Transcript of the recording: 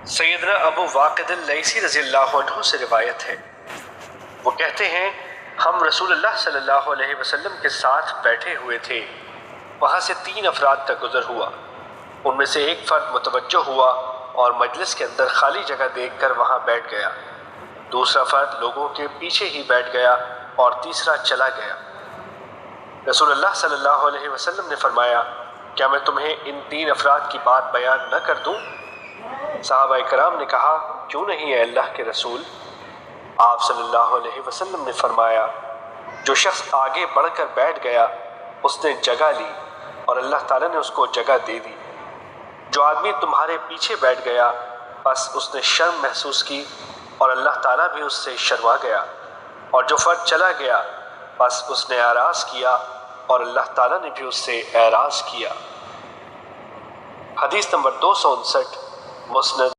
سیدنا ابو واقد اللیثی رضی اللہ عنہ سے روایت ہے، وہ کہتے ہیں ہم رسول اللہ صلی اللہ علیہ وسلم کے ساتھ بیٹھے ہوئے تھے، وہاں سے 3 افراد کا گزر ہوا، ان میں سے ایک فرد متوجہ ہوا اور مجلس کے اندر خالی جگہ دیکھ کر وہاں بیٹھ گیا، دوسرا فرد لوگوں کے پیچھے ہی بیٹھ گیا اور تیسرا چلا گیا۔ رسول اللہ صلی اللہ علیہ وسلم نے فرمایا، کیا میں تمہیں ان 3 افراد کی بات بیان نہ کر دوں؟ صحابہ کرام نے کہا، کیوں نہیں اے اللہ کے رسول؟ آپ صلی اللہ علیہ وسلم نے فرمایا، جو شخص آگے بڑھ کر بیٹھ گیا اس نے جگہ لی اور اللہ تعالیٰ نے اس کو جگہ دے دی۔ جو آدمی تمہارے پیچھے بیٹھ گیا بس اس نے شرم محسوس کی اور اللہ تعالیٰ بھی اس سے شرما گیا، اور جو فرد چلا گیا بس اس نے اعراض کیا اور اللہ تعالیٰ نے بھی اس سے اعراض کیا۔ حدیث نمبر 259 مسند